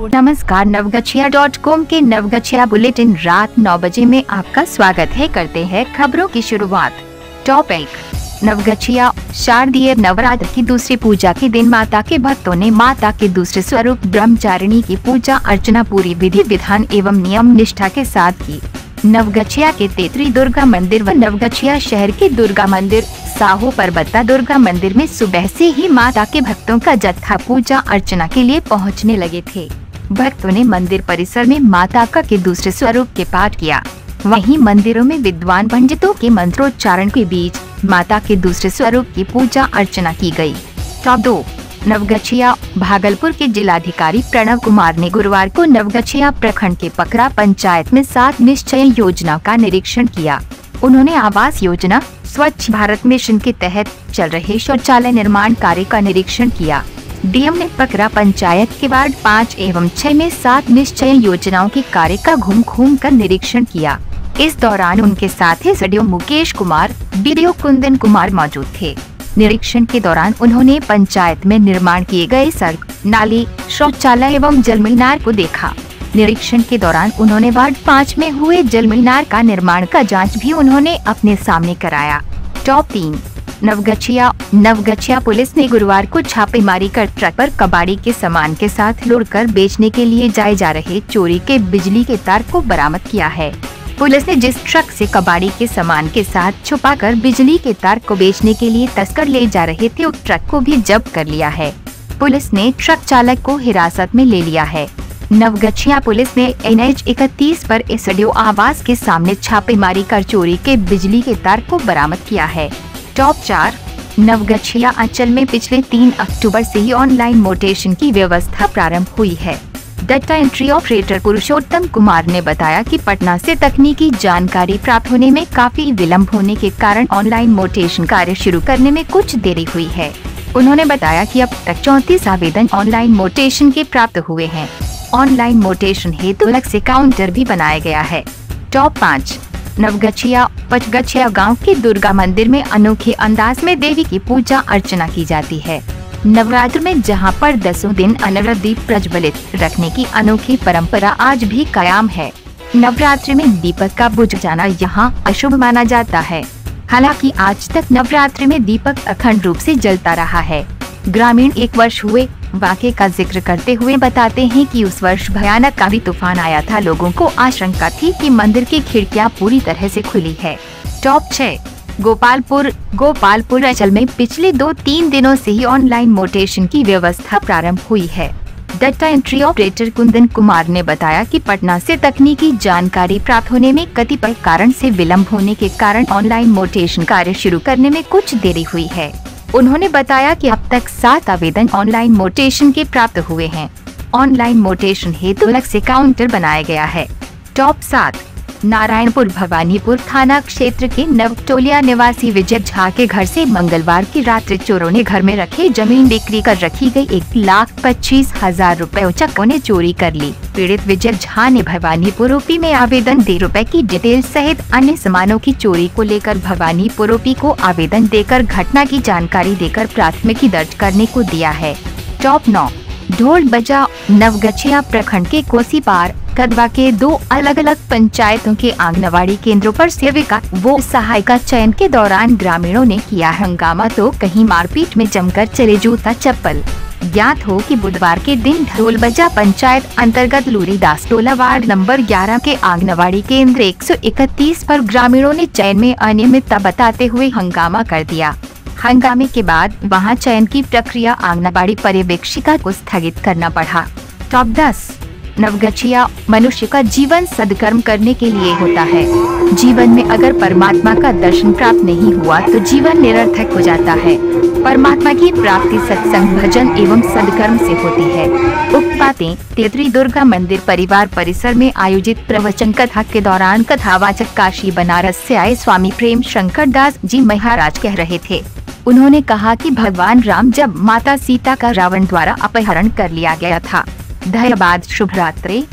नमस्कार, नवगछिया.com के नवगछिया बुलेटिन रात 9 बजे में आपका स्वागत है। करते हैं खबरों की शुरुआत। टॉप 1, नवगछिया शारदीय नवरात्र की दूसरी पूजा के दिन माता के भक्तों ने माता के दूसरे स्वरूप ब्रह्मचारिणी की पूजा अर्चना पूरी विधि विधान एवं नियम निष्ठा के साथ की। नवगछिया के तेतरी दुर्गा मंदिर व नवगछिया शहर के दुर्गा मंदिर साहो परबत्ता दुर्गा मंदिर में सुबह से ही माता के भक्तों का जत्था पूजा अर्चना के लिए पहुंचने लगे थे। भक्तों ने मंदिर परिसर में माता का के दूसरे स्वरूप के पाठ किया। वहीं मंदिरों में विद्वान पंडितों के मंत्रोच्चारण के बीच माता के दूसरे स्वरूप की पूजा अर्चना की गई। टॉप 2, नवगछिया भागलपुर के जिलाधिकारी प्रणव कुमार ने गुरुवार को नवगछिया प्रखंड के पकरा पंचायत में 7 निश्चय योजना का निरीक्षण किया। उन्होंने आवास योजना, स्वच्छ भारत मिशन के तहत चल रहे शौचालय निर्माण कार्य का निरीक्षण किया। डीएम ने पकरा पंचायत के वार्ड 5 एवं 6 में 7 निश्चय योजनाओं के कार्य का घूम कर निरीक्षण किया। इस दौरान उनके साथ एसडीओ मुकेश कुमार, बीडीओ कुंदन कुमार मौजूद थे। निरीक्षण के दौरान उन्होंने पंचायत में निर्माण किए गए सड़क, नाली, शौचालय एवं जल मीनार को देखा। निरीक्षण के दौरान उन्होंने वार्ड 5 में हुए जल मीनार का निर्माण का जांच भी उन्होंने अपने सामने कराया। टॉप 3, नवगछिया पुलिस ने गुरुवार को छापेमारी कर ट्रक पर कबाड़ी के सामान के साथ लोड कर बेचने के लिए जाए जा रहे चोरी के बिजली के तार को बरामद किया है। पुलिस ने जिस ट्रक से कबाड़ी के सामान के साथ छुपाकर बिजली के तार को बेचने के लिए तस्कर ले जा रहे थे, उस ट्रक को भी जब्त कर लिया है। पुलिस ने ट्रक चालक को हिरासत में ले लिया है। नवगछिया पुलिस ने NH 31 पर एसडीओ आवास के सामने छापेमारी कर चोरी के बिजली के तार को बरामद किया है। टॉप 4, नवगछिया अंचल में पिछले 3 अक्टूबर से ही ऑनलाइन मोटेशन की व्यवस्था प्रारंभ हुई है। डाटा एंट्री ऑपरेटर पुरुषोत्तम कुमार ने बताया कि पटना से तकनीकी जानकारी प्राप्त होने में काफी विलम्ब होने के कारण ऑनलाइन मोटेशन कार्य शुरू करने में कुछ देरी हुई है। उन्होंने बताया कि अब तक 34 आवेदन ऑनलाइन मोटेशन के प्राप्त हुए हैं। ऑनलाइन मोटेशन हेतु अलग से काउंटर भी बनाया गया है। टॉप 5, नवगछिया पचगछिया गांव के दुर्गा मंदिर में अनोखे अंदाज में देवी की पूजा अर्चना की जाती है। नवरात्र में जहां पर 10 दिन अनवरत दीप प्रज्वलित रखने की अनोखी परंपरा आज भी कायम है। नवरात्रि में दीपक का बुझ जाना यहां अशुभ माना जाता है। हालांकि आज तक नवरात्रि में दीपक अखंड रूप से जलता रहा है। ग्रामीण एक वर्ष हुए वाक़े का जिक्र करते हुए बताते हैं कि उस वर्ष भयानक आंधी तूफान आया था। लोगों को आशंका थी कि मंदिर की खिड़कियां पूरी तरह से खुली है। टॉप 6, गोपालपुर अंचल में पिछले 2-3 दिनों से ही ऑनलाइन मोटेशन की व्यवस्था प्रारंभ हुई है। Data entry operator Kundan Kumar ने बताया कि पटना से तकनीकी जानकारी प्राप्त होने में कतिपय कारण से विलम्ब होने के कारण ऑनलाइन मोटेशन कार्य शुरू करने में कुछ देरी हुई है। उन्होंने बताया कि अब तक 7 आवेदन ऑनलाइन मोटेशन के प्राप्त हुए हैं। ऑनलाइन मोटेशन हेतु अलग से काउंटर बनाया गया है। टॉप 7, नारायणपुर भवानीपुर थाना क्षेत्र के नवटोलिया निवासी विजय झा के घर से मंगलवार की रात्रि चोरों ने घर में रखे जमीन बिक्री कर रखी गई 1,25,000 रुपए उचक्कों ने चोरी कर ली। पीड़ित विजय झा ने भवानीपुर ओपी में आवेदन दे रुपए की डिटेल सहित अन्य सामानों की चोरी को लेकर भवानीपुर ओपी को आवेदन देकर घटना की जानकारी देकर प्राथमिकी दर्ज करने को दिया है। टॉप 9, ढोल बजा नवगछिया प्रखंड के कोसी पार कदवा के 2 अलग-अलग पंचायतों के आंगनवाड़ी केंद्रों पर सेविका वो सहायिका चयन के दौरान ग्रामीणों ने किया हंगामा तो कहीं मारपीट में जमकर चले जूता चप्पल। ज्ञात हो कि बुधवार के दिन ढोल बजा पंचायत अंतर्गत लूरीदास टोला वार्ड नंबर 11 के आंगनवाड़ी केंद्र 131 पर ग्रामीणों ने चयन में अनियमितता बताते हुए हंगामा कर दिया। हंगामे के बाद वहां चयन की प्रक्रिया आंगनबाड़ी पर्यवेक्षिका को स्थगित करना पड़ा। टॉप 10, नवगछिया मनुष्य का जीवन सद्कर्म करने के लिए होता है। जीवन में अगर परमात्मा का दर्शन प्राप्त नहीं हुआ तो जीवन निरर्थक हो जाता है। परमात्मा की प्राप्ति सत्संग, भजन एवं सद्कर्म से होती है। उक्त बातें तेतरी दुर्गा मंदिर परिवार परिसर में आयोजित प्रवचन कथा के दौरान कथावाचक काशी बनारस से आए स्वामी प्रेम शंकर दास जी महाराज कह रहे थे। उन्होंने कहा कि भगवान राम जब माता सीता का रावण द्वारा अपहरण कर लिया गया था। धन्यवाद, शुभ रात्रि।